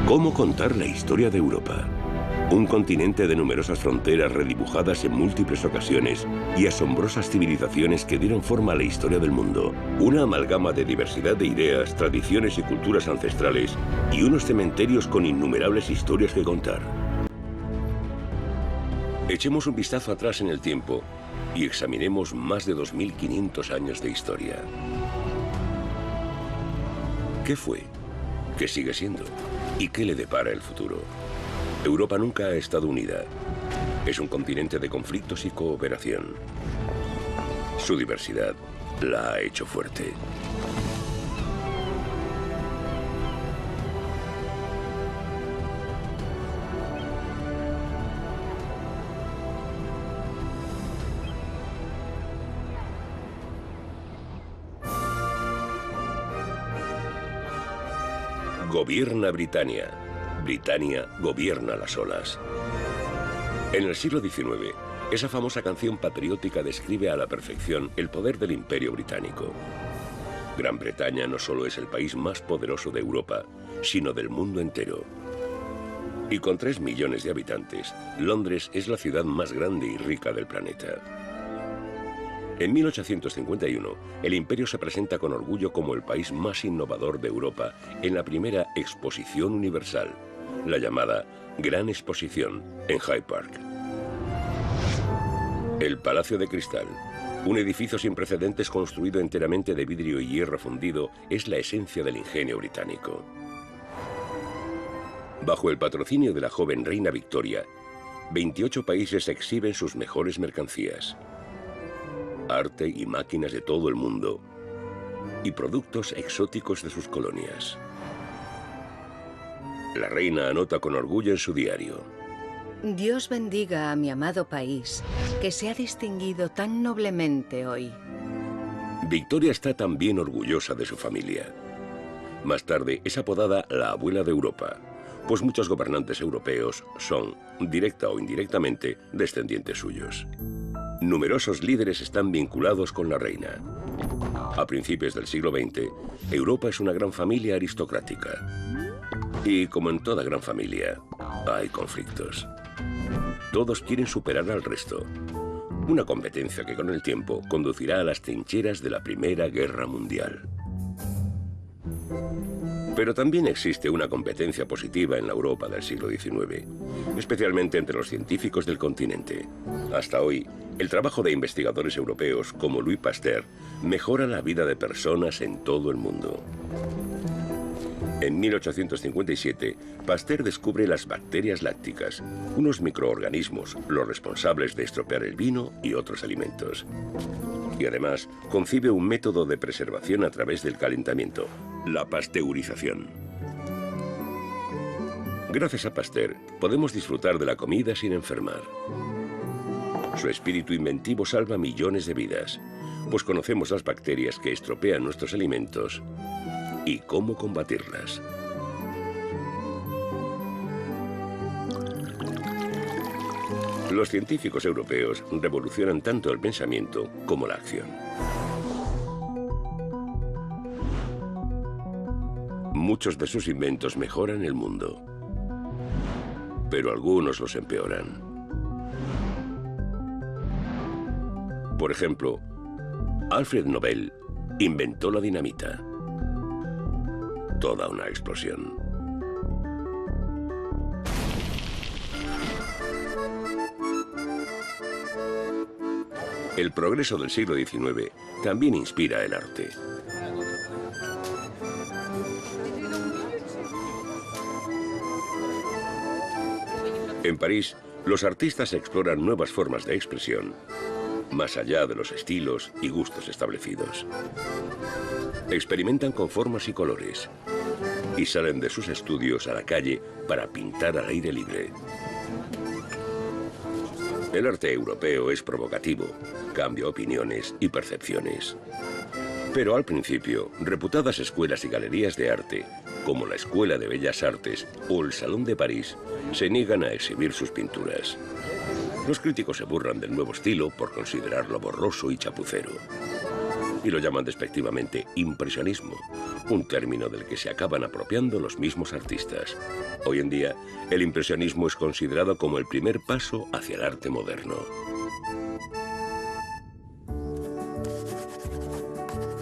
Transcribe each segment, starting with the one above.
¿Cómo contar la historia de Europa? Un continente de numerosas fronteras redibujadas en múltiples ocasiones y asombrosas civilizaciones que dieron forma a la historia del mundo. Una amalgama de diversidad de ideas, tradiciones y culturas ancestrales y unos cementerios con innumerables historias que contar. Echemos un vistazo atrás en el tiempo y examinemos más de 2500 años de historia. ¿Qué fue? ¿Qué sigue siendo? ¿Y qué le depara el futuro? Europa nunca ha estado unida. Es un continente de conflictos y cooperación. Su diversidad la ha hecho fuerte. Gobierna Britania. Britania gobierna las olas. En el siglo XIX, esa famosa canción patriótica describe a la perfección el poder del Imperio Británico. Gran Bretaña no solo es el país más poderoso de Europa, sino del mundo entero. Y con 3 millones de habitantes, Londres es la ciudad más grande y rica del planeta. En 1851, el imperio se presenta con orgullo como el país más innovador de Europa en la primera Exposición Universal, la llamada Gran Exposición en Hyde Park. El Palacio de Cristal, un edificio sin precedentes construido enteramente de vidrio y hierro fundido, es la esencia del ingenio británico. Bajo el patrocinio de la joven reina Victoria, 28 países exhiben sus mejores mercancías. Arte y máquinas de todo el mundo, y productos exóticos de sus colonias. La reina anota con orgullo en su diario: Dios bendiga a mi amado país, que se ha distinguido tan noblemente hoy. Victoria está también orgullosa de su familia. Más tarde es apodada la abuela de Europa, pues muchos gobernantes europeos son, directa o indirectamente, descendientes suyos. Numerosos líderes están vinculados con la reina. A principios del siglo XX, Europa es una gran familia aristocrática. Y como en toda gran familia, hay conflictos. Todos quieren superar al resto. Una competencia que con el tiempo conducirá a las trincheras de la Primera Guerra Mundial. Pero también existe una competencia positiva en la Europa del siglo XIX, especialmente entre los científicos del continente. Hasta hoy, el trabajo de investigadores europeos como Louis Pasteur mejora la vida de personas en todo el mundo. En 1857, Pasteur descubre las bacterias lácticas, unos microorganismos, los responsables de estropear el vino y otros alimentos. Y además, concibe un método de preservación a través del calentamiento, la pasteurización. Gracias a Pasteur, podemos disfrutar de la comida sin enfermar. Su espíritu inventivo salva millones de vidas, pues conocemos las bacterias que estropean nuestros alimentos y cómo combatirlas. Los científicos europeos revolucionan tanto el pensamiento como la acción. Muchos de sus inventos mejoran el mundo, pero algunos los empeoran. Por ejemplo, Alfred Nobel inventó la dinamita. Toda una explosión. El progreso del siglo XIX también inspira el arte. En París, los artistas exploran nuevas formas de expresión, más allá de los estilos y gustos establecidos. Experimentan con formas y colores y salen de sus estudios a la calle para pintar al aire libre. El arte europeo es provocativo, cambia opiniones y percepciones. Pero al principio, reputadas escuelas y galerías de arte, como la Escuela de Bellas Artes o el Salón de París, se niegan a exhibir sus pinturas. Los críticos se burlan del nuevo estilo por considerarlo borroso y chapucero. y lo llaman despectivamente impresionismo, un término del que se acaban apropiando los mismos artistas. Hoy en día, el impresionismo es considerado como el primer paso hacia el arte moderno.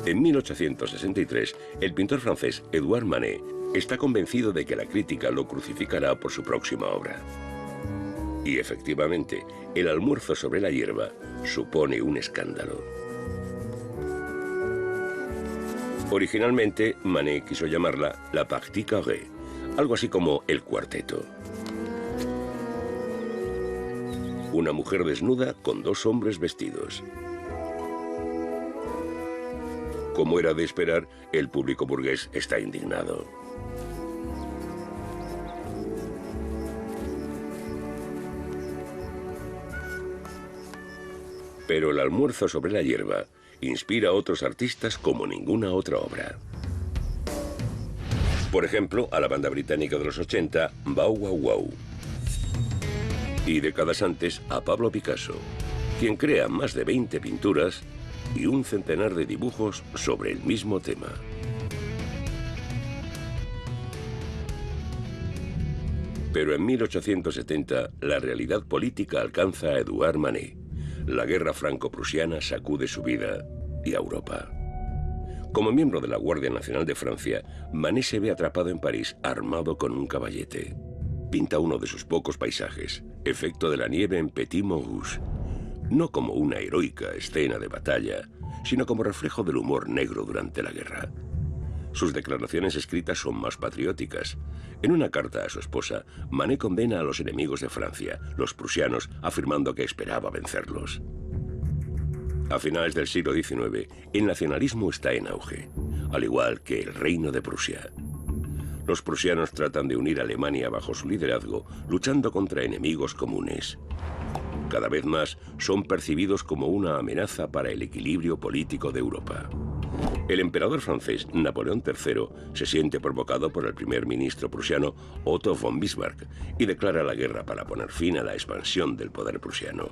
En 1863, el pintor francés Edouard Manet está convencido de que la crítica lo crucificará por su próxima obra. Y efectivamente, El almuerzo sobre la hierba supone un escándalo. Originalmente, Manet quiso llamarla La Partie Carrée, algo así como El cuarteto. Una mujer desnuda con dos hombres vestidos. Como era de esperar, el público burgués está indignado. Pero El almuerzo sobre la hierba inspira a otros artistas como ninguna otra obra. Por ejemplo, a la banda británica de los 80, Bow Wow Wow. Y décadas antes, a Pablo Picasso, quien crea más de 20 pinturas y un centenar de dibujos sobre el mismo tema. Pero en 1870, la realidad política alcanza a Edouard Manet. La guerra franco-prusiana sacude su vida y a Europa. Como miembro de la Guardia Nacional de Francia, Manet se ve atrapado en París armado con un caballete. Pinta uno de sus pocos paisajes, Efecto de la nieve en Petit Montrouge, no como una heroica escena de batalla, sino como reflejo del humor negro durante la guerra. Sus declaraciones escritas son más patrióticas. En una carta a su esposa, Manet condena a los enemigos de Francia, los prusianos, afirmando que esperaba vencerlos. A finales del siglo XIX, el nacionalismo está en auge, al igual que el Reino de Prusia. Los prusianos tratan de unir a Alemania bajo su liderazgo, luchando contra enemigos comunes. Cada vez más son percibidos como una amenaza para el equilibrio político de Europa. El emperador francés Napoleón III se siente provocado por el primer ministro prusiano Otto von Bismarck y declara la guerra para poner fin a la expansión del poder prusiano.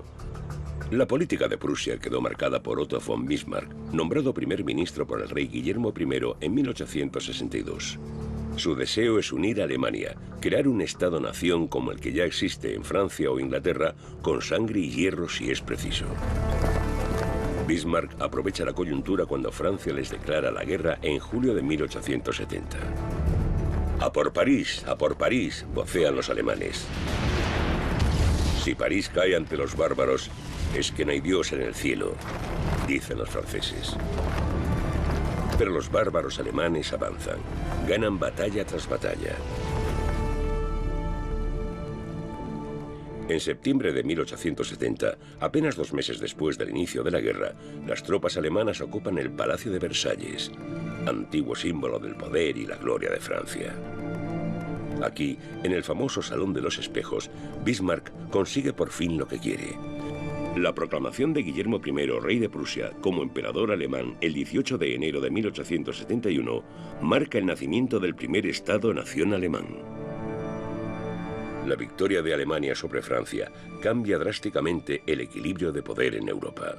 La política de Prusia quedó marcada por Otto von Bismarck, nombrado primer ministro por el rey Guillermo I en 1862. Su deseo es unir a Alemania, crear un Estado-nación como el que ya existe en Francia o Inglaterra, con sangre y hierro si es preciso. Bismarck aprovecha la coyuntura cuando Francia les declara la guerra en julio de 1870. ¡A por París! ¡A por París!, vocean los alemanes. Si París cae ante los bárbaros, es que no hay Dios en el cielo, dicen los franceses. Pero los bárbaros alemanes avanzan, ganan batalla tras batalla. En septiembre de 1870, apenas 2 meses después del inicio de la guerra, las tropas alemanas ocupan el Palacio de Versalles, antiguo símbolo del poder y la gloria de Francia. Aquí, en el famoso Salón de los Espejos, Bismarck consigue por fin lo que quiere. La proclamación de Guillermo I, rey de Prusia, como emperador alemán el 18 de enero de 1871, marca el nacimiento del primer Estado-nación alemán. La victoria de Alemania sobre Francia cambia drásticamente el equilibrio de poder en Europa.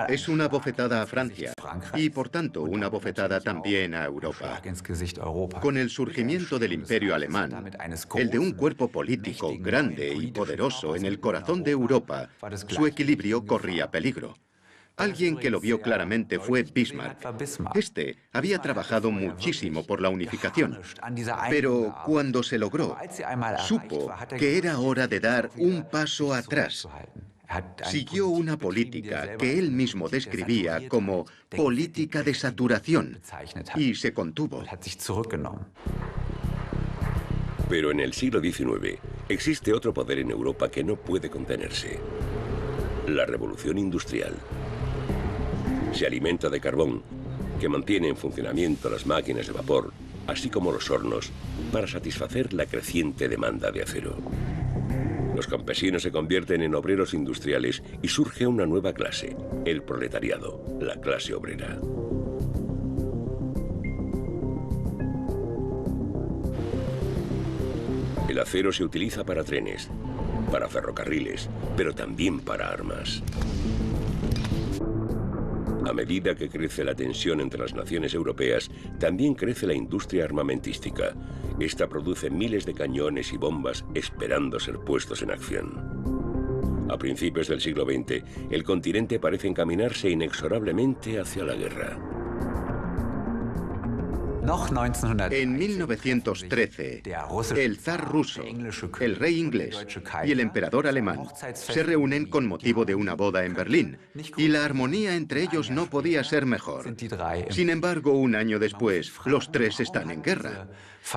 Es una bofetada a Francia y, por tanto, una bofetada también a Europa. Con el surgimiento del Imperio alemán, el de un cuerpo político grande y poderoso en el corazón de Europa, su equilibrio corría peligro. Alguien que lo vio claramente fue Bismarck. Este había trabajado muchísimo por la unificación, pero cuando se logró, supo que era hora de dar un paso atrás. Siguió una política que él mismo describía como política de saturación y se contuvo. Pero en el siglo XIX existe otro poder en Europa que no puede contenerse: la revolución industrial. Se alimenta de carbón, que mantiene en funcionamiento las máquinas de vapor, así como los hornos, para satisfacer la creciente demanda de acero. Los campesinos se convierten en obreros industriales y surge una nueva clase, el proletariado, la clase obrera. El acero se utiliza para trenes, para ferrocarriles, pero también para armas. A medida que crece la tensión entre las naciones europeas, también crece la industria armamentística. Esta produce miles de cañones y bombas esperando ser puestos en acción. A principios del siglo XX, el continente parece encaminarse inexorablemente hacia la guerra. En 1913, el zar ruso, el rey inglés y el emperador alemán se reúnen con motivo de una boda en Berlín, y la armonía entre ellos no podía ser mejor. Sin embargo, un año después, los tres están en guerra.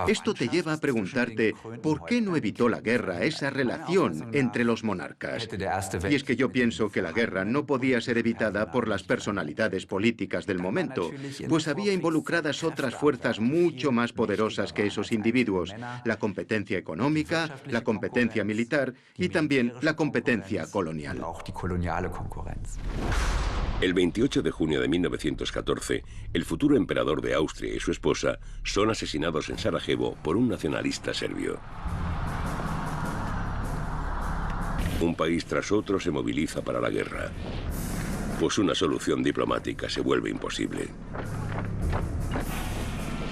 Esto te lleva a preguntarte por qué no evitó la guerra esa relación entre los monarcas. Y es que yo pienso que la guerra no podía ser evitada por las personalidades políticas del momento, pues había involucradas otras fuerzas mucho más poderosas que esos individuos: la competencia económica, la competencia militar y también la competencia colonial. El 28 de junio de 1914, el futuro emperador de Austria y su esposa son asesinados en Sarajevo por un nacionalista serbio. Un país tras otro se moviliza para la guerra, pues una solución diplomática se vuelve imposible.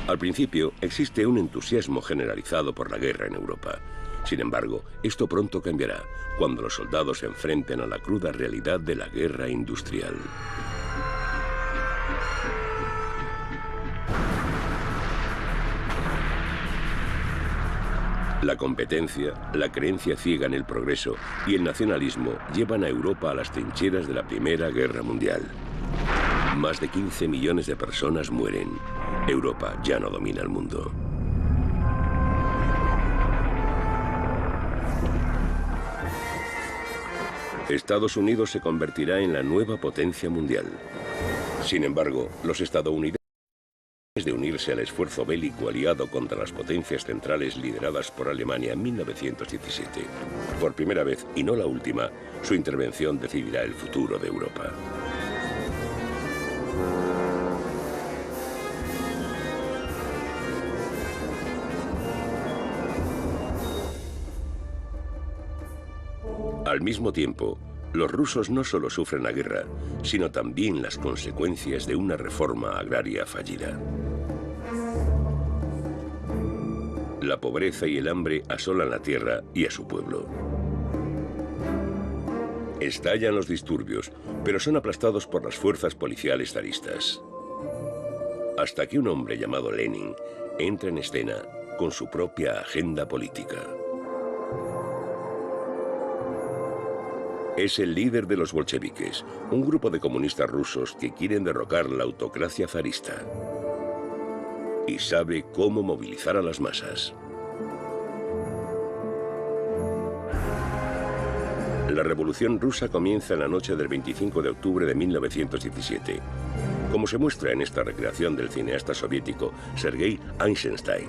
Al principio existe un entusiasmo generalizado por la guerra en Europa. Sin embargo, esto pronto cambiará cuando los soldados se enfrenten a la cruda realidad de la guerra industrial. La competencia, la creencia ciega en el progreso y el nacionalismo llevan a Europa a las trincheras de la Primera Guerra Mundial. Más de 15 millones de personas mueren. Europa ya no domina el mundo. Estados Unidos se convertirá en la nueva potencia mundial. Sin embargo, los estadounidenses, de unirse al esfuerzo bélico aliado contra las potencias centrales lideradas por Alemania en 1917. Por primera vez, y no la última, su intervención decidirá el futuro de Europa. Al mismo tiempo, los rusos no solo sufren la guerra, sino también las consecuencias de una reforma agraria fallida. La pobreza y el hambre asolan la tierra y a su pueblo. Estallan los disturbios, pero son aplastados por las fuerzas policiales zaristas. Hasta que un hombre llamado Lenin entra en escena con su propia agenda política. Es el líder de los bolcheviques, un grupo de comunistas rusos que quieren derrocar la autocracia zarista. Y sabe cómo movilizar a las masas. La Revolución Rusa comienza en la noche del 25 de octubre de 1917. Como se muestra en esta recreación del cineasta soviético Sergei Eisenstein,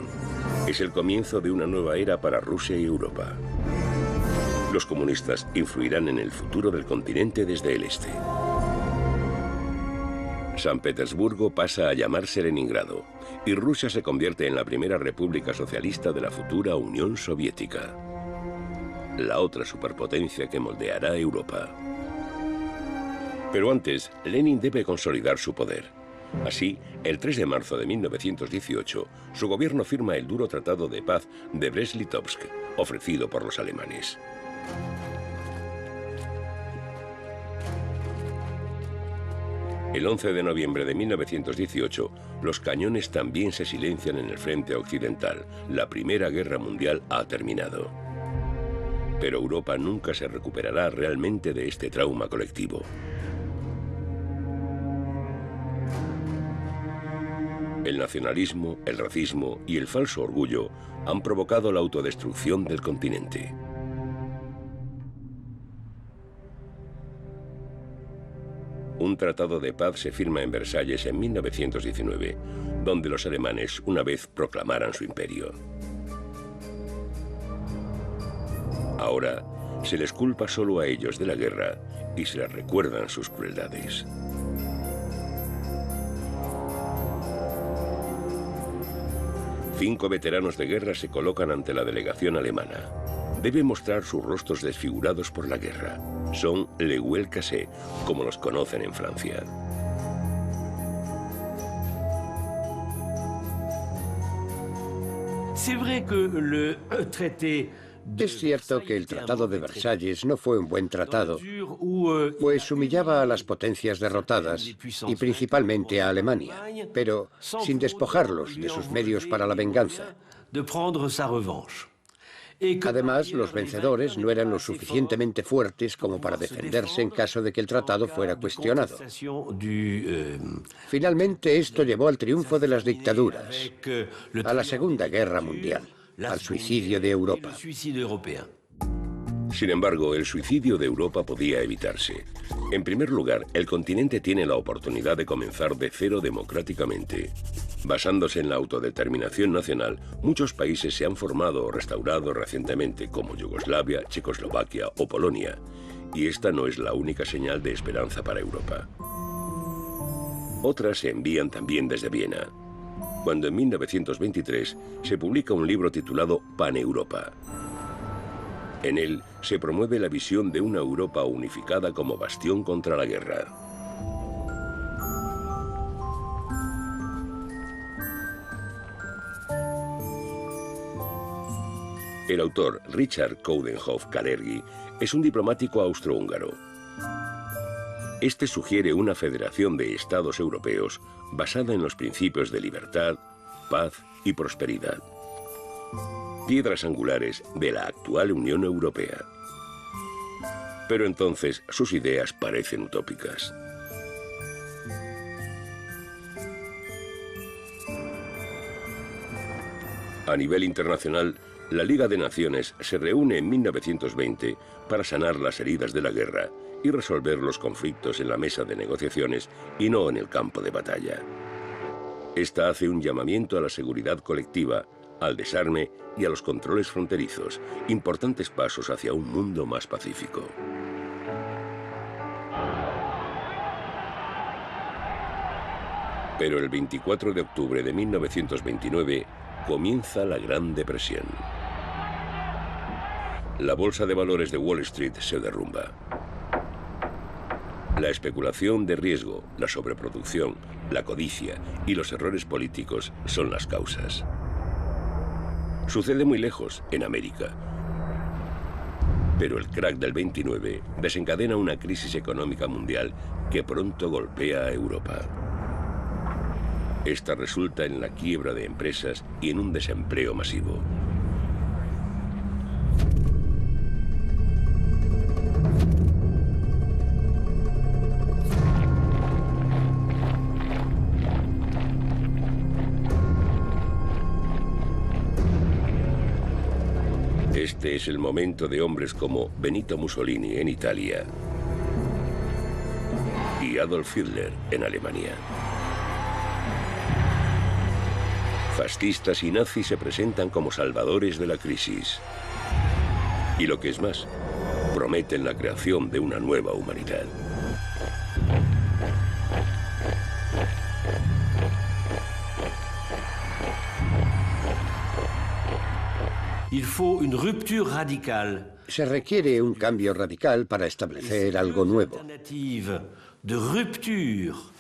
es el comienzo de una nueva era para Rusia y Europa. Los comunistas influirán en el futuro del continente desde el este. San Petersburgo pasa a llamarse Leningrado y Rusia se convierte en la primera república socialista de la futura Unión Soviética, la otra superpotencia que moldeará Europa. Pero antes, Lenin debe consolidar su poder. Así, el 3 de marzo de 1918, su gobierno firma el duro tratado de paz de Brest-Litovsk, ofrecido por los alemanes. El 11 de noviembre de 1918, los cañones también se silencian en el frente occidental. La Primera Guerra Mundial ha terminado. Pero Europa nunca se recuperará realmente de este trauma colectivo. El nacionalismo, el racismo y el falso orgullo han provocado la autodestrucción del continente. Un tratado de paz se firma en Versalles en 1919, donde los alemanes una vez proclamaran su imperio. Ahora se les culpa solo a ellos de la guerra y se les recuerdan sus crueldades. Cinco veteranos de guerra se colocan ante la delegación alemana. Deben mostrar sus rostros desfigurados por la guerra. Son les Houel-Cassés, como los conocen en Francia. Es cierto que el Tratado de Versalles no fue un buen tratado, pues humillaba a las potencias derrotadas y principalmente a Alemania, pero sin despojarlos de sus medios para la venganza. Además, los vencedores no eran lo suficientemente fuertes como para defenderse en caso de que el tratado fuera cuestionado. Finalmente, esto llevó al triunfo de las dictaduras, a la Segunda Guerra Mundial, al suicidio de Europa. Sin embargo, el suicidio de Europa podía evitarse. En primer lugar, el continente tiene la oportunidad de comenzar de cero democráticamente. Basándose en la autodeterminación nacional, muchos países se han formado o restaurado recientemente, como Yugoslavia, Checoslovaquia o Polonia. Y esta no es la única señal de esperanza para Europa. Otras se envían también desde Viena, cuando en 1923 se publica un libro titulado Paneuropa. En él se promueve la visión de una Europa unificada como bastión contra la guerra. El autor Richard Coudenhove-Kalergi es un diplomático austrohúngaro. Este sugiere una federación de estados europeos basada en los principios de libertad, paz y prosperidad. Piedras angulares de la actual Unión Europea. Pero entonces sus ideas parecen utópicas. A nivel internacional, la Liga de Naciones se reúne en 1920 para sanar las heridas de la guerra y resolver los conflictos en la mesa de negociaciones y no en el campo de batalla. Esta hace un llamamiento a la seguridad colectiva, al desarme y a los controles fronterizos, importantes pasos hacia un mundo más pacífico. Pero el 24 de octubre de 1929 comienza la Gran Depresión. La bolsa de valores de Wall Street se derrumba. La especulación de riesgo, la sobreproducción, la codicia y los errores políticos son las causas. Sucede muy lejos, en América. Pero el crack del 29 desencadena una crisis económica mundial que pronto golpea a Europa. Esta resulta en la quiebra de empresas y en un desempleo masivo. Este es el momento de hombres como Benito Mussolini en Italia y Adolf Hitler en Alemania. Fascistas y nazis se presentan como salvadores de la crisis. Y lo que es más, prometen la creación de una nueva humanidad. Se requiere un cambio radical para establecer algo nuevo.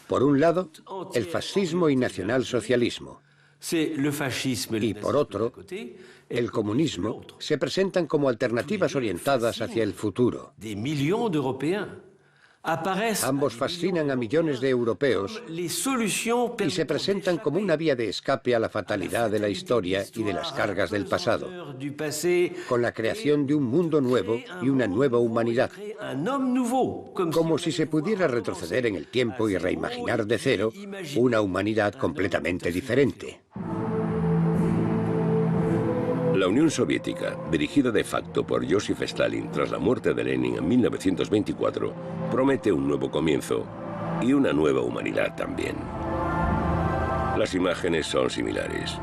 Por un lado, el fascismo y nacionalsocialismo. Y por otro, el comunismo se presentan como alternativas orientadas hacia el futuro. Ambos fascinan a millones de europeos y se presentan como una vía de escape a la fatalidad de la historia y de las cargas del pasado, con la creación de un mundo nuevo y una nueva humanidad, como si se pudiera retroceder en el tiempo y reimaginar de cero una humanidad completamente diferente. La Unión Soviética, dirigida de facto por Joseph Stalin tras la muerte de Lenin en 1924, promete un nuevo comienzo y una nueva humanidad también. Las imágenes son similares.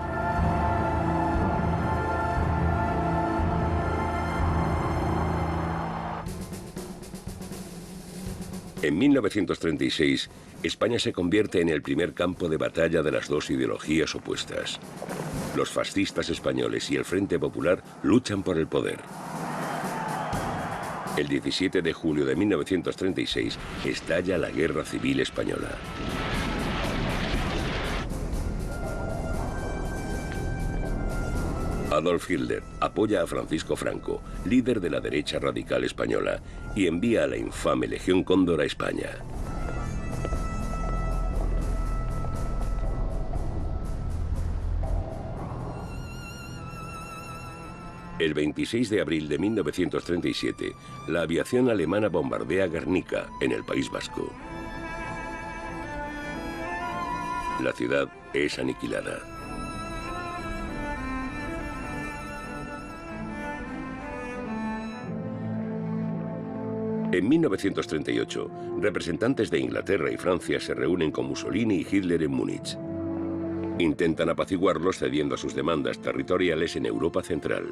En 1936, España se convierte en el primer campo de batalla de las dos ideologías opuestas. Los fascistas españoles y el Frente Popular luchan por el poder. El 17 de julio de 1936 estalla la Guerra Civil Española. Adolf Hitler apoya a Francisco Franco, líder de la derecha radical española, y envía a la infame Legión Cóndor a España. El 26 de abril de 1937, la aviación alemana bombardea Guernica, en el País Vasco. La ciudad es aniquilada. En 1938, representantes de Inglaterra y Francia se reúnen con Mussolini y Hitler en Múnich. Intentan apaciguarlos cediendo a sus demandas territoriales en Europa Central.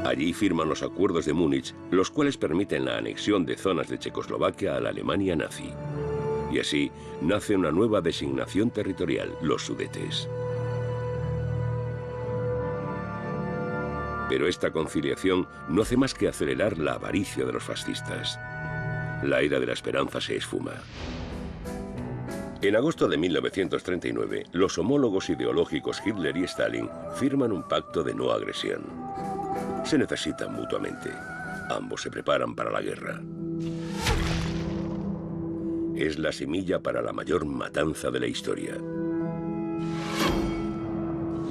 Allí firman los acuerdos de Múnich, los cuales permiten la anexión de zonas de Checoslovaquia a la Alemania nazi. Y así nace una nueva designación territorial, los Sudetes. Pero esta conciliación no hace más que acelerar la avaricia de los fascistas. La era de la esperanza se esfuma. En agosto de 1939, los homólogos ideológicos Hitler y Stalin firman un pacto de no agresión. Se necesitan mutuamente. Ambos se preparan para la guerra. Es la semilla para la mayor matanza de la historia.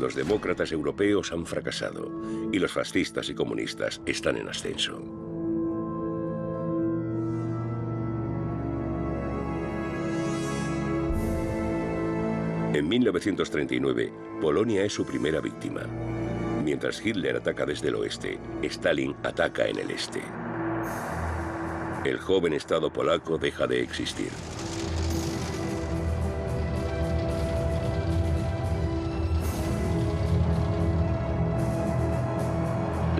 Los demócratas europeos han fracasado y los fascistas y comunistas están en ascenso. En 1939, Polonia es su primera víctima. Mientras Hitler ataca desde el oeste, Stalin ataca en el este. El joven Estado polaco deja de existir.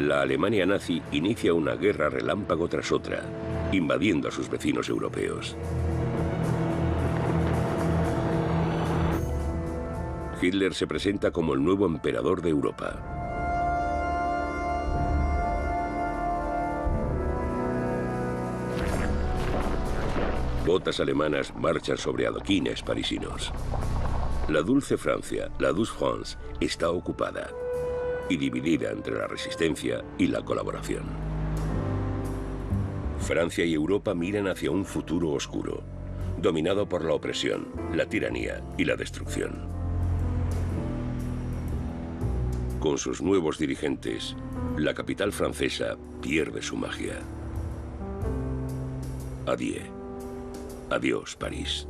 La Alemania nazi inicia una guerra relámpago tras otra, invadiendo a sus vecinos europeos. Hitler se presenta como el nuevo emperador de Europa. Botas alemanas marchan sobre adoquines parisinos. La dulce Francia, la douce France, está ocupada y dividida entre la resistencia y la colaboración. Francia y Europa miran hacia un futuro oscuro, dominado por la opresión, la tiranía y la destrucción. Con sus nuevos dirigentes, la capital francesa pierde su magia. Adiós. Adiós, París.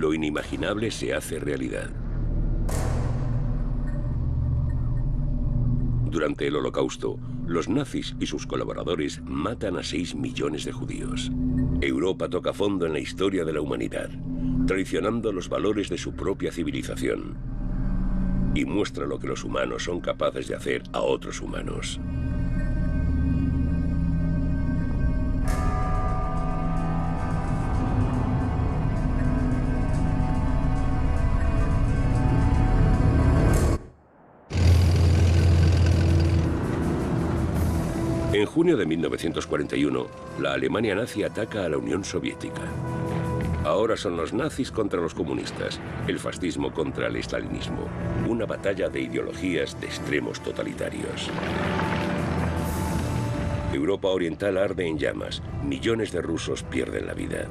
Lo inimaginable se hace realidad. Durante el Holocausto, los nazis y sus colaboradores matan a 6 millones de judíos. Europa toca fondo en la historia de la humanidad, traicionando los valores de su propia civilización, y muestra lo que los humanos son capaces de hacer a otros humanos. En junio de 1941, la Alemania nazi ataca a la Unión Soviética. Ahora son los nazis contra los comunistas, el fascismo contra el estalinismo, una batalla de ideologías de extremos totalitarios. Europa Oriental arde en llamas, millones de rusos pierden la vida.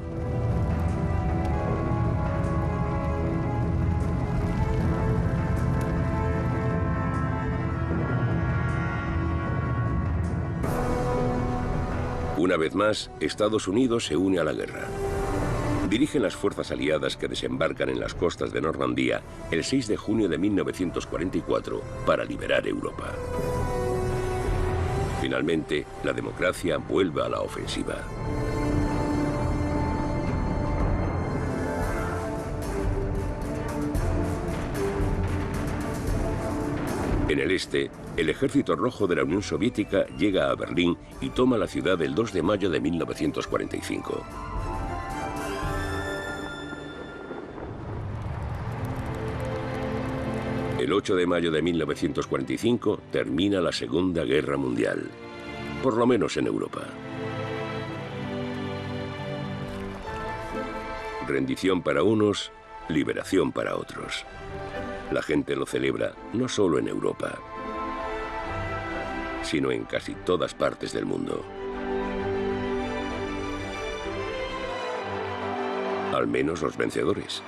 Una vez más, Estados Unidos se une a la guerra. Dirigen las fuerzas aliadas que desembarcan en las costas de Normandía el 6 de junio de 1944 para liberar Europa. Finalmente, la democracia vuelve a la ofensiva. En el este, el Ejército Rojo de la Unión Soviética llega a Berlín y toma la ciudad el 2 de mayo de 1945. El 8 de mayo de 1945 termina la Segunda Guerra Mundial, por lo menos en Europa. Rendición para unos, liberación para otros. La gente lo celebra no solo en Europa, sino en casi todas partes del mundo. Al menos los vencedores.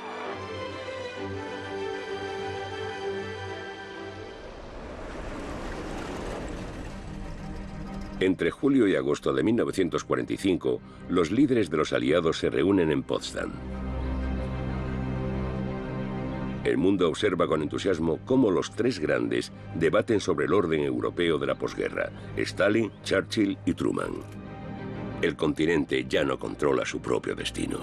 Entre julio y agosto de 1945, los líderes de los aliados se reúnen en Potsdam. El mundo observa con entusiasmo cómo los tres grandes debaten sobre el orden europeo de la posguerra: Stalin, Churchill y Truman. El continente ya no controla su propio destino.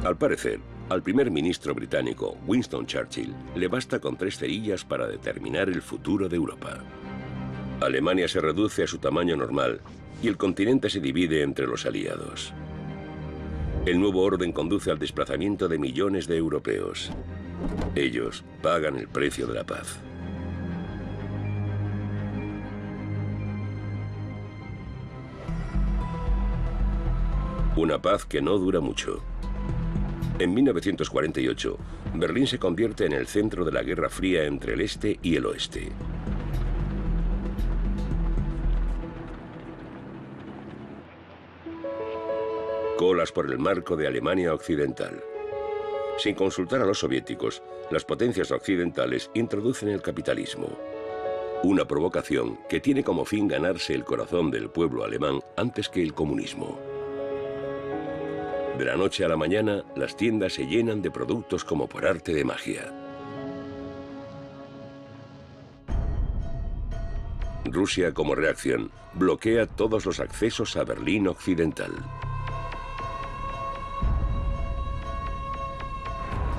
Al parecer, al primer ministro británico, Winston Churchill, le basta con 3 cerillas para determinar el futuro de Europa. Alemania se reduce a su tamaño normal y el continente se divide entre los aliados. El nuevo orden conduce al desplazamiento de millones de europeos. Ellos pagan el precio de la paz. Una paz que no dura mucho. En 1948, Berlín se convierte en el centro de la Guerra Fría entre el este y el oeste. Colas por el marco de Alemania Occidental. Sin consultar a los soviéticos, las potencias occidentales introducen el capitalismo. Una provocación que tiene como fin ganarse el corazón del pueblo alemán antes que el comunismo. De la noche a la mañana, las tiendas se llenan de productos como por arte de magia. Rusia, como reacción, bloquea todos los accesos a Berlín Occidental.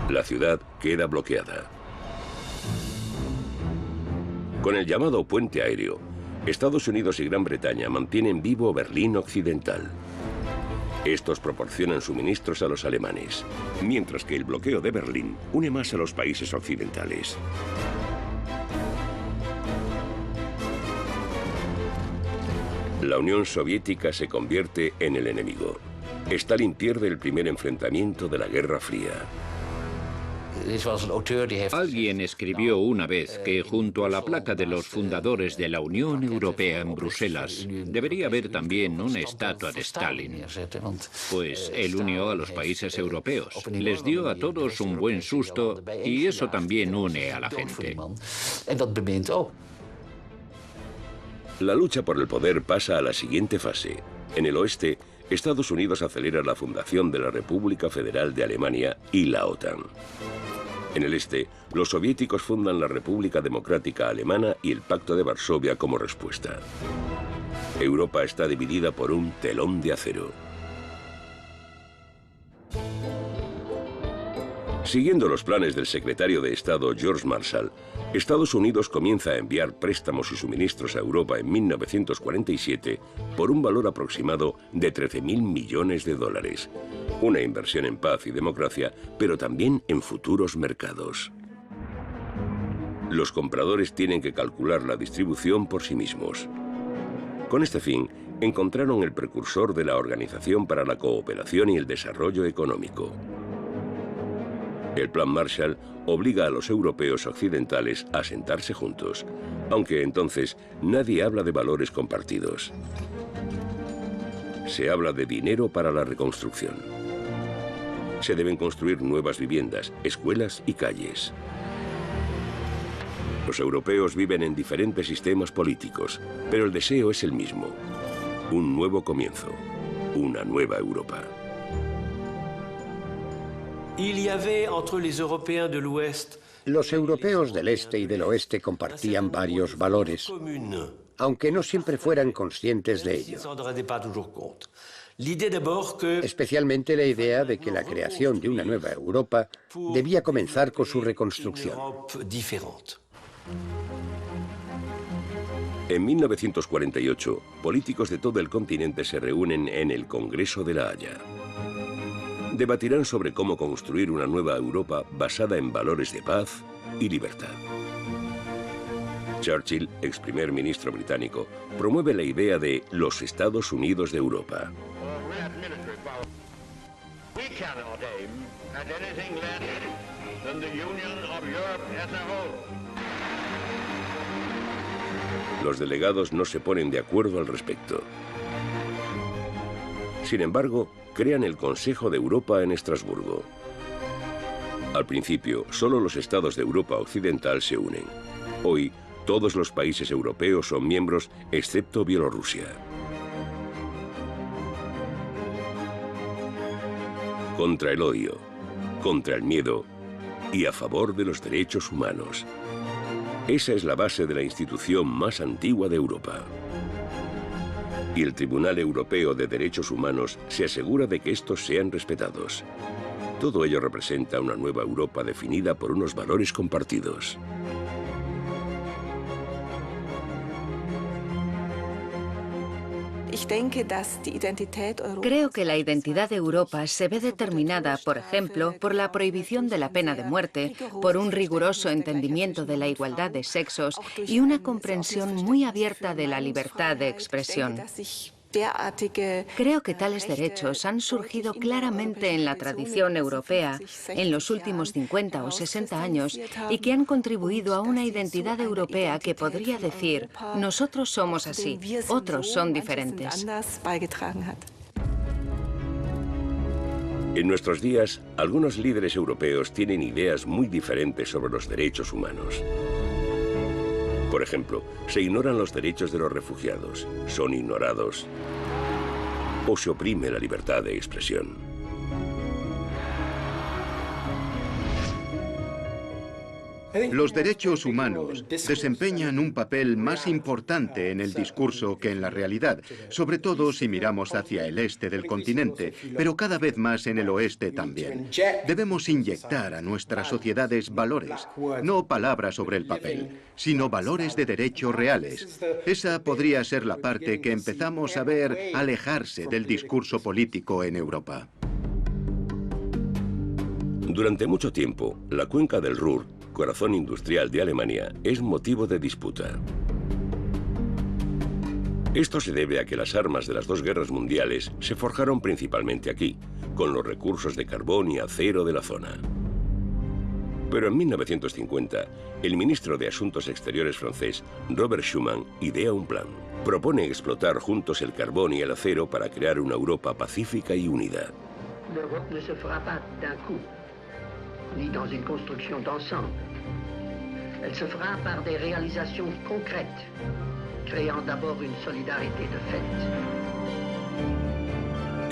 La ciudad queda bloqueada. Con el llamado puente aéreo, Estados Unidos y Gran Bretaña mantienen vivo Berlín Occidental. Estos proporcionan suministros a los alemanes, mientras que el bloqueo de Berlín une más a los países occidentales. La Unión Soviética se convierte en el enemigo. Stalin pierde el primer enfrentamiento de la Guerra Fría. Alguien escribió una vez que junto a la placa de los fundadores de la Unión Europea en Bruselas debería haber también una estatua de Stalin, pues él unió a los países europeos, les dio a todos un buen susto y eso también une a la gente. La lucha por el poder pasa a la siguiente fase. En el oeste, Estados Unidos acelera la fundación de la República Federal de Alemania y la OTAN. En el este, los soviéticos fundan la República Democrática Alemana y el Pacto de Varsovia como respuesta. Europa está dividida por un telón de acero. Siguiendo los planes del secretario de Estado George Marshall, Estados Unidos comienza a enviar préstamos y suministros a Europa en 1947 por un valor aproximado de 13.000 millones de dólares. Una inversión en paz y democracia, pero también en futuros mercados. Los compradores tienen que calcular la distribución por sí mismos. Con este fin, encontraron el precursor de la Organización para la Cooperación y el Desarrollo Económico. El Plan Marshall obliga a los europeos occidentales a sentarse juntos, aunque entonces nadie habla de valores compartidos. Se habla de dinero para la reconstrucción. Se deben construir nuevas viviendas, escuelas y calles. Los europeos viven en diferentes sistemas políticos, pero el deseo es el mismo: un nuevo comienzo, una nueva Europa. Los europeos del este y del oeste compartían varios valores, aunque no siempre fueran conscientes de ello. Especialmente la idea de que la creación de una nueva Europa debía comenzar con su reconstrucción. En 1948, políticos de todo el continente se reúnen en el Congreso de La Haya. Debatirán sobre cómo construir una nueva Europa basada en valores de paz y libertad. Churchill, ex primer ministro británico, promueve la idea de los Estados Unidos de Europa. Los delegados no se ponen de acuerdo al respecto. Sin embargo, crean el Consejo de Europa en Estrasburgo. Al principio, solo los estados de Europa Occidental se unen. Hoy, todos los países europeos son miembros, excepto Bielorrusia. Contra el odio, contra el miedo y a favor de los derechos humanos. Esa es la base de la institución más antigua de Europa. Y el Tribunal Europeo de Derechos Humanos se asegura de que estos sean respetados. Todo ello representa una nueva Europa definida por unos valores compartidos. Creo que la identidad de Europa se ve determinada, por ejemplo, por la prohibición de la pena de muerte, por un riguroso entendimiento de la igualdad de sexos y una comprensión muy abierta de la libertad de expresión. Creo que tales derechos han surgido claramente en la tradición europea en los últimos 50 o 60 años y que han contribuido a una identidad europea que podría decir, nosotros somos así, otros son diferentes. En nuestros días, algunos líderes europeos tienen ideas muy diferentes sobre los derechos humanos. Por ejemplo, se ignoran los derechos de los refugiados, son ignorados o se oprime la libertad de expresión. Los derechos humanos desempeñan un papel más importante en el discurso que en la realidad, sobre todo si miramos hacia el este del continente, pero cada vez más en el oeste también. Debemos inyectar a nuestras sociedades valores, no palabras sobre el papel, sino valores de derechos reales. Esa podría ser la parte que empezamos a ver alejarse del discurso político en Europa. Durante mucho tiempo, la cuenca del Ruhr, corazón industrial de Alemania, es motivo de disputa. Esto se debe a que las armas de las dos guerras mundiales se forjaron principalmente aquí, con los recursos de carbón y acero de la zona. Pero en 1950, el ministro de Asuntos Exteriores francés, Robert Schuman, idea un plan. Propone explotar juntos el carbón y el acero para crear una Europa pacífica y unida. L'Europe ne se fera pas d'un coup, ni dans une construction d'ensemble. Elle se fera par des réalisations concrètes, créant d'abord une solidarité de fait.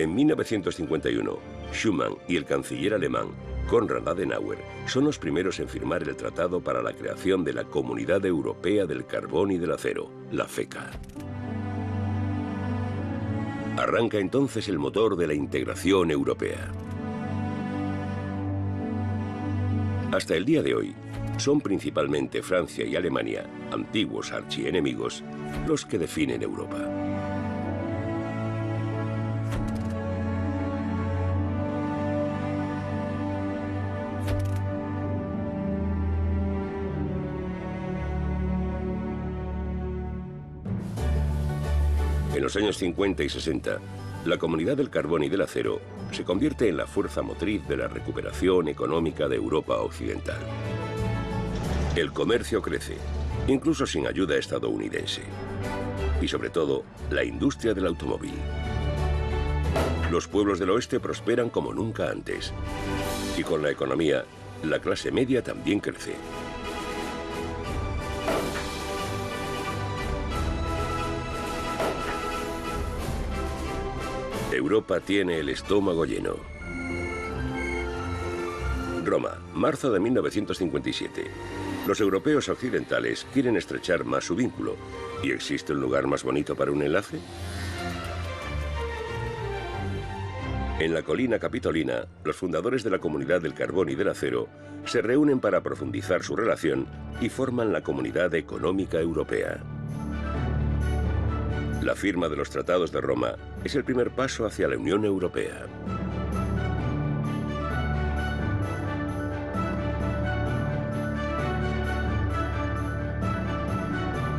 En 1951, Schuman y el canciller alemán, Konrad Adenauer, son los primeros en firmar el tratado para la creación de la Comunidad Europea del Carbón y del Acero, la FECA. Arranca entonces el motor de la integración europea. Hasta el día de hoy, son principalmente Francia y Alemania, antiguos archienemigos, los que definen Europa. En los años 50 y 60, la Comunidad del Carbón y del Acero se convierte en la fuerza motriz de la recuperación económica de Europa Occidental. El comercio crece, incluso sin ayuda estadounidense. Y sobre todo, la industria del automóvil. Los pueblos del oeste prosperan como nunca antes. Y con la economía, la clase media también crece. Europa tiene el estómago lleno. Roma, marzo de 1957. Los europeos occidentales quieren estrechar más su vínculo. ¿Y existe un lugar más bonito para un enlace? En la colina capitolina, los fundadores de la Comunidad del Carbón y del Acero se reúnen para profundizar su relación y forman la Comunidad Económica Europea. La firma de los Tratados de Roma es el primer paso hacia la Unión Europea.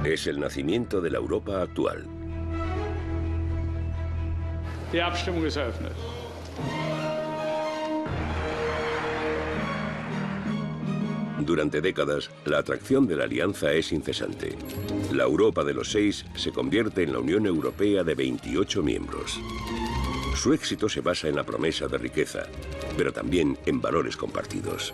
Es el nacimiento de la Europa actual. Die Abstimmung ist eröffnet. Durante décadas, la atracción de la alianza es incesante. La Europa de los 6 se convierte en la Unión Europea de 28 miembros. Su éxito se basa en la promesa de riqueza, pero también en valores compartidos.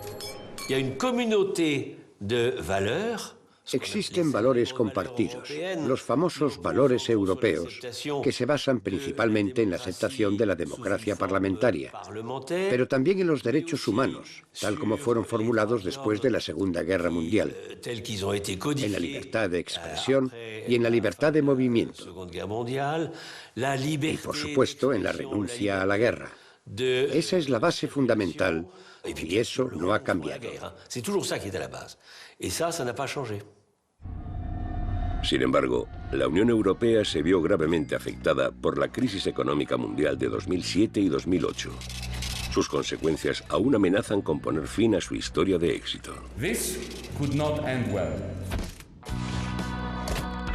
Existen valores compartidos, los famosos valores europeos, que se basan principalmente en la aceptación de la democracia parlamentaria, pero también en los derechos humanos, tal como fueron formulados después de la Segunda Guerra Mundial, en la libertad de expresión y en la libertad de movimiento, y por supuesto en la renuncia a la guerra. Esa es la base fundamental y eso no ha cambiado. Sin embargo, la Unión Europea se vio gravemente afectada por la crisis económica mundial de 2007 y 2008. Sus consecuencias aún amenazan con poner fin a su historia de éxito.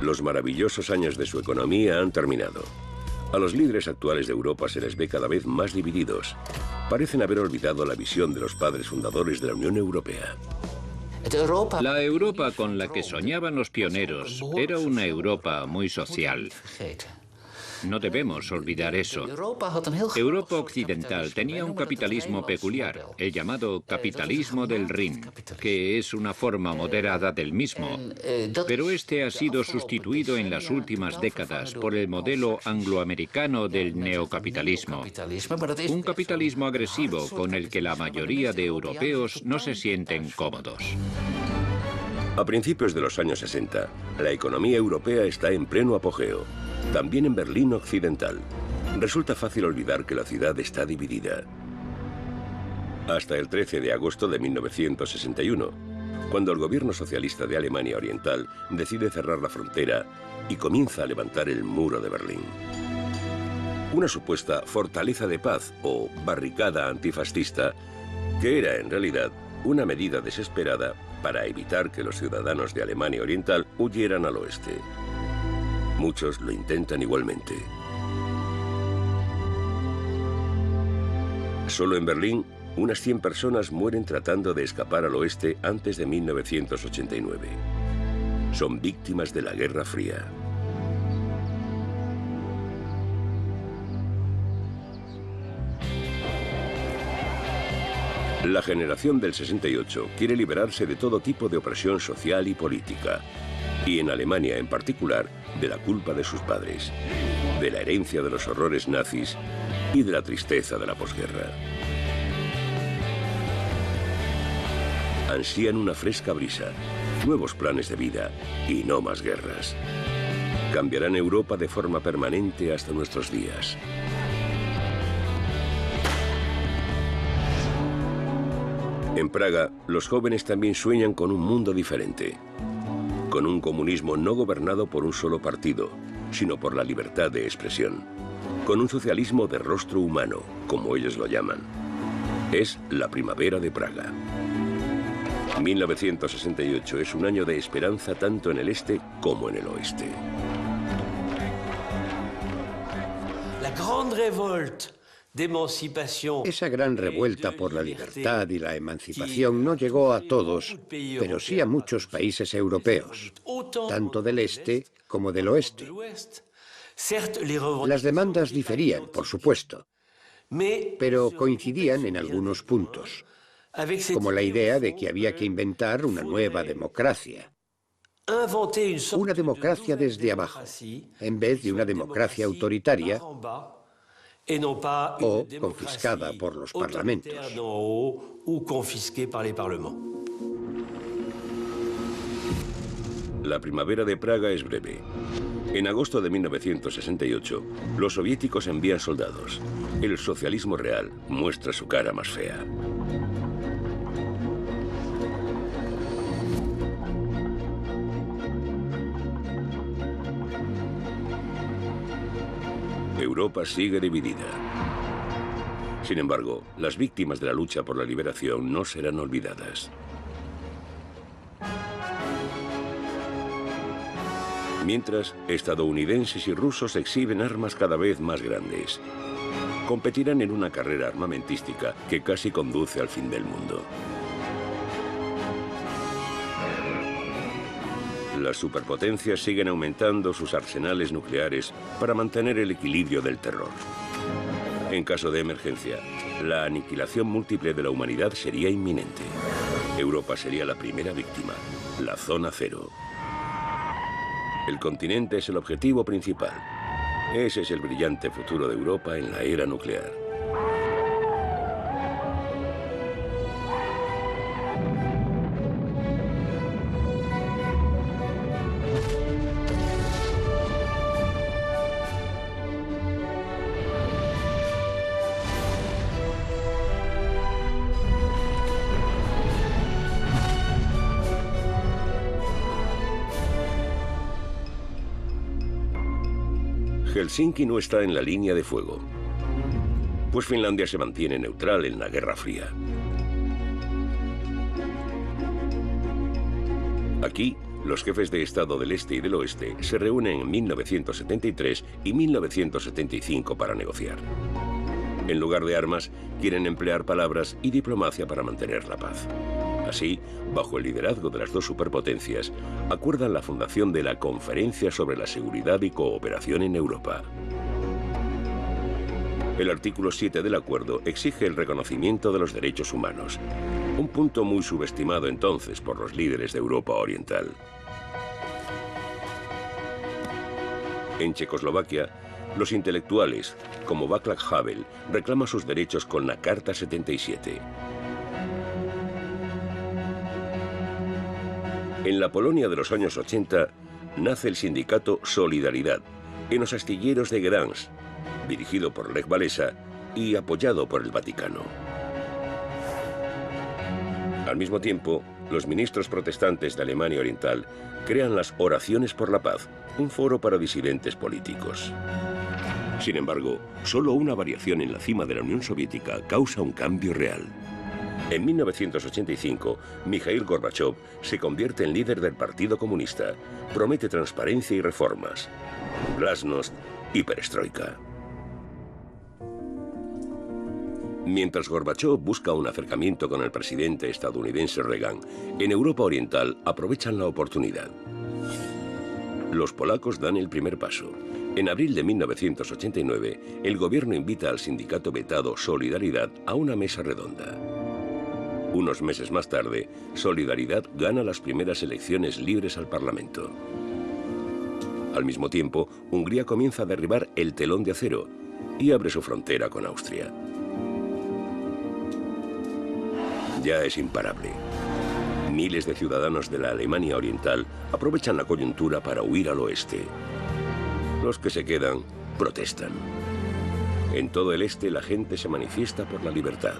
Los maravillosos años de su economía han terminado. A los líderes actuales de Europa se les ve cada vez más divididos. Parecen haber olvidado la visión de los padres fundadores de la Unión Europea. La Europa con la que soñaban los pioneros era una Europa muy social. No debemos olvidar eso. Europa occidental tenía un capitalismo peculiar, el llamado capitalismo del Rin, que es una forma moderada del mismo, pero este ha sido sustituido en las últimas décadas por el modelo angloamericano del neocapitalismo. Un capitalismo agresivo con el que la mayoría de europeos no se sienten cómodos. A principios de los años 60, la economía europea está en pleno apogeo. También en Berlín Occidental. Resulta fácil olvidar que la ciudad está dividida. Hasta el 13 de agosto de 1961, cuando el gobierno socialista de Alemania Oriental decide cerrar la frontera y comienza a levantar el muro de Berlín. Una supuesta fortaleza de paz o barricada antifascista, que era en realidad una medida desesperada para evitar que los ciudadanos de Alemania Oriental huyeran al oeste. Muchos lo intentan igualmente. Solo en Berlín, unas 100 personas mueren tratando de escapar al oeste antes de 1989. Son víctimas de la Guerra Fría. La generación del 68 quiere liberarse de todo tipo de opresión social y política. Y en Alemania en particular, de la culpa de sus padres, de la herencia de los horrores nazis y de la tristeza de la posguerra. Ansían una fresca brisa, nuevos planes de vida y no más guerras. Cambiarán Europa de forma permanente hasta nuestros días. En Praga, los jóvenes también sueñan con un mundo diferente. Con un comunismo no gobernado por un solo partido, sino por la libertad de expresión. Con un socialismo de rostro humano, como ellos lo llaman. Es la primavera de Praga. 1968 es un año de esperanza tanto en el este como en el oeste. La grande révolte. Esa gran revuelta por la libertad y la emancipación no llegó a todos, pero sí a muchos países europeos, tanto del este como del oeste. Las demandas diferían, por supuesto, pero coincidían en algunos puntos, como la idea de que había que inventar una nueva democracia. Una democracia desde abajo, en vez de una democracia autoritaria o confiscada por los parlamentos. La primavera de Praga es breve. En agosto de 1968, los soviéticos envían soldados. El socialismo real muestra su cara más fea. Europa sigue dividida. Sin embargo, las víctimas de la lucha por la liberación no serán olvidadas. Mientras, estadounidenses y rusos exhiben armas cada vez más grandes. Competirán en una carrera armamentística que casi conduce al fin del mundo. Las superpotencias siguen aumentando sus arsenales nucleares para mantener el equilibrio del terror. En caso de emergencia, la aniquilación múltiple de la humanidad sería inminente. Europa sería la primera víctima, la zona cero. El continente es el objetivo principal. Ese es el brillante futuro de Europa en la era nuclear. Helsinki no está en la línea de fuego, pues Finlandia se mantiene neutral en la Guerra Fría. Aquí, los jefes de Estado del Este y del Oeste se reúnen en 1973 y 1975 para negociar. En lugar de armas, quieren emplear palabras y diplomacia para mantener la paz. Así, bajo el liderazgo de las dos superpotencias, acuerdan la fundación de la Conferencia sobre la Seguridad y Cooperación en Europa. El artículo 7 del acuerdo exige el reconocimiento de los derechos humanos, un punto muy subestimado entonces por los líderes de Europa Oriental. En Checoslovaquia, los intelectuales, como Václav Havel, reclaman sus derechos con la Carta 77. En la Polonia de los años 80 nace el sindicato Solidaridad, en los astilleros de Gdansk, dirigido por Lech Walesa y apoyado por el Vaticano. Al mismo tiempo, los ministros protestantes de Alemania Oriental crean las Oraciones por la Paz, un foro para disidentes políticos. Sin embargo, solo una variación en la cima de la Unión Soviética causa un cambio real. En 1985, Mikhail Gorbachev se convierte en líder del Partido Comunista, promete transparencia y reformas, glasnost y perestroika. Mientras Gorbachev busca un acercamiento con el presidente estadounidense Reagan, en Europa Oriental aprovechan la oportunidad. Los polacos dan el primer paso. En abril de 1989, el gobierno invita al sindicato vetado Solidaridad a una mesa redonda. Unos meses más tarde, Solidaridad gana las primeras elecciones libres al Parlamento. Al mismo tiempo, Hungría comienza a derribar el telón de acero y abre su frontera con Austria. Ya es imparable. Miles de ciudadanos de la Alemania Oriental aprovechan la coyuntura para huir al oeste. Los que se quedan protestan. En todo el este la gente se manifiesta por la libertad.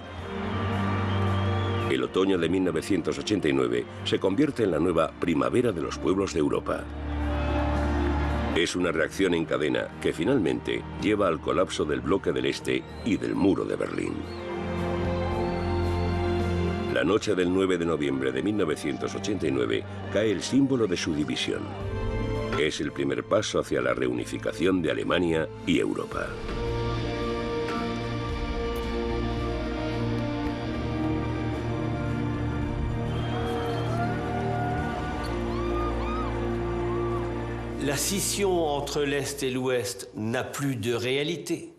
El otoño de 1989 se convierte en la nueva primavera de los pueblos de Europa. Es una reacción en cadena que finalmente lleva al colapso del bloque del Este y del muro de Berlín. La noche del 9 de noviembre de 1989 cae el símbolo de su división. Es el primer paso hacia la reunificación de Alemania y Europa. La scission entre l'Est et l'Ouest n'a plus de réalité.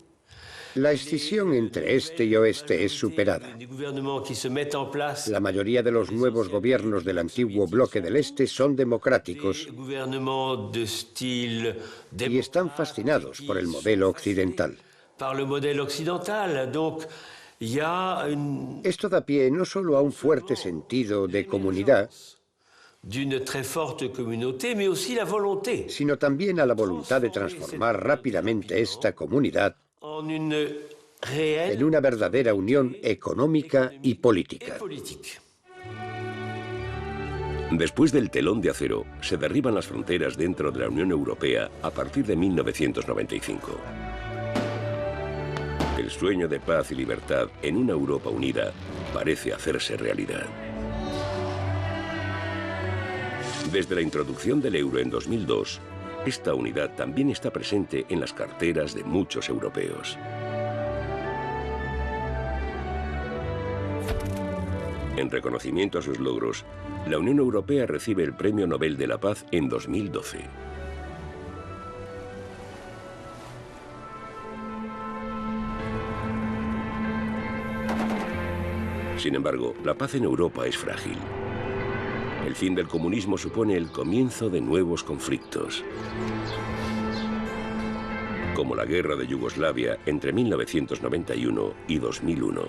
La escisión entre este y oeste es superada. La mayoría de los nuevos gobiernos del antiguo bloque del Este son democráticos y están fascinados por el modelo occidental. Esto da pie no solo a un fuerte sentido de comunidad, sino también a la voluntad de transformar rápidamente esta comunidad en una verdadera unión económica y política. Después del telón de acero, se derriban las fronteras dentro de la Unión Europea a partir de 1995. El sueño de paz y libertad en una Europa unida parece hacerse realidad. Desde la introducción del euro en 2002, esta unidad también está presente en las carteras de muchos europeos. En reconocimiento a sus logros, la Unión Europea recibe el Premio Nobel de la Paz en 2012. Sin embargo, la paz en Europa es frágil. El fin del comunismo supone el comienzo de nuevos conflictos, como la guerra de Yugoslavia entre 1991 y 2001,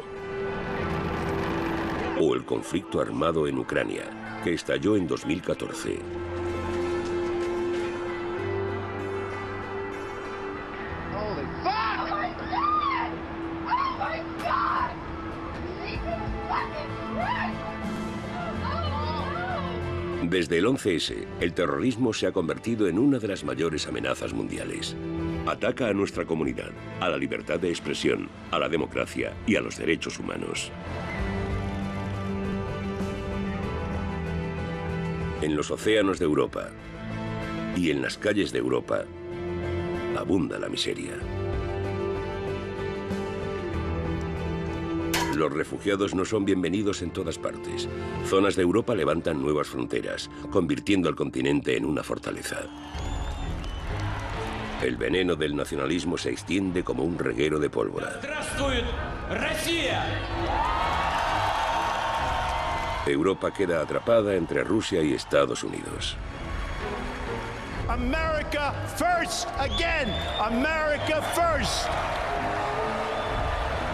o el conflicto armado en Ucrania, que estalló en 2014. Desde el 11S, el terrorismo se ha convertido en una de las mayores amenazas mundiales. Ataca a nuestra comunidad, a la libertad de expresión, a la democracia y a los derechos humanos. En los océanos de Europa y en las calles de Europa abunda la miseria. Los refugiados no son bienvenidos en todas partes. Zonas de Europa levantan nuevas fronteras, convirtiendo al continente en una fortaleza. El veneno del nacionalismo se extiende como un reguero de pólvora. Europa queda atrapada entre Rusia y Estados Unidos. America first again. America first.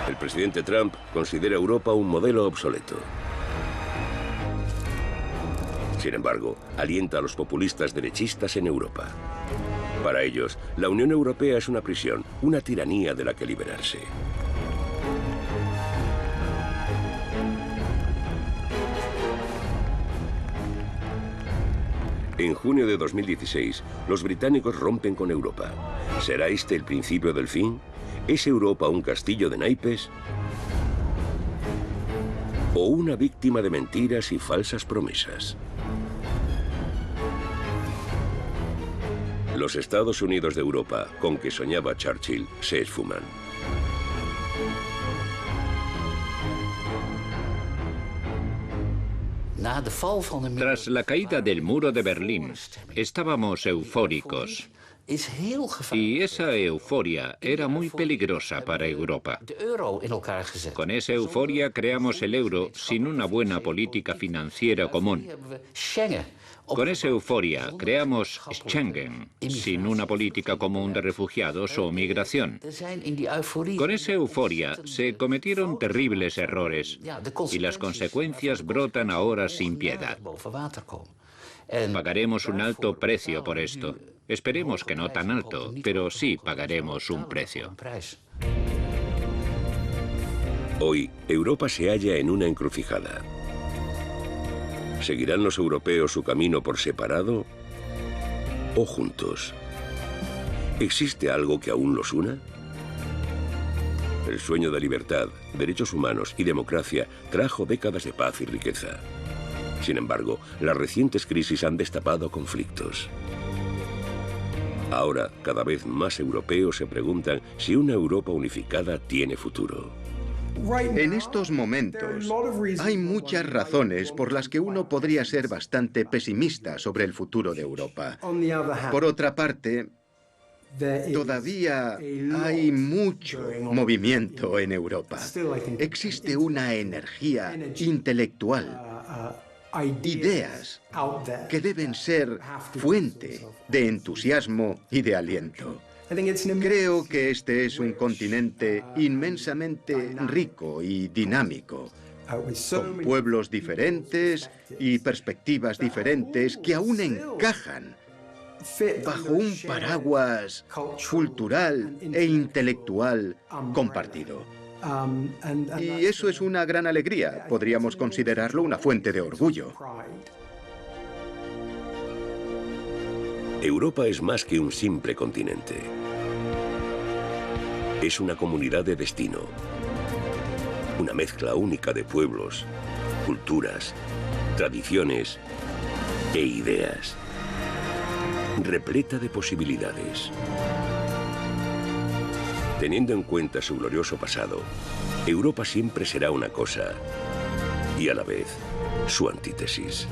El presidente Trump considera Europa un modelo obsoleto. Sin embargo, alienta a los populistas derechistas en Europa. Para ellos, la Unión Europea es una prisión, una tiranía de la que liberarse. En junio de 2016, los británicos rompen con Europa. ¿Será este el principio del fin? ¿Es Europa un castillo de naipes? ¿O una víctima de mentiras y falsas promesas? Los Estados Unidos de Europa, con que soñaba Churchill, se esfuman. Tras la caída del muro de Berlín, estábamos eufóricos. Y esa euforia era muy peligrosa para Europa. Con esa euforia creamos el euro sin una buena política financiera común. Con esa euforia creamos Schengen sin una política común de refugiados o migración. Con esa euforia se cometieron terribles errores y las consecuencias brotan ahora sin piedad. Pagaremos un alto precio por esto. Esperemos que no tan alto, pero sí pagaremos un precio. Hoy, Europa se halla en una encrucijada. ¿Seguirán los europeos su camino por separado o juntos? ¿Existe algo que aún los una? El sueño de libertad, derechos humanos y democracia trajo décadas de paz y riqueza. Sin embargo, las recientes crisis han destapado conflictos. Ahora, cada vez más europeos se preguntan si una Europa unificada tiene futuro. En estos momentos hay muchas razones por las que uno podría ser bastante pesimista sobre el futuro de Europa. Por otra parte, todavía hay mucho movimiento en Europa. Existe una energía intelectual, ideas que deben ser fuente de entusiasmo y de aliento. Creo que este es un continente inmensamente rico y dinámico, con pueblos diferentes y perspectivas diferentes que aún encajan bajo un paraguas cultural e intelectual compartido. Y eso es una gran alegría. Podríamos considerarlo una fuente de orgullo. Europa es más que un simple continente. Es una comunidad de destino. Una mezcla única de pueblos, culturas, tradiciones e ideas. Repleta de posibilidades. Teniendo en cuenta su glorioso pasado, Europa siempre será una cosa y a la vez su antítesis.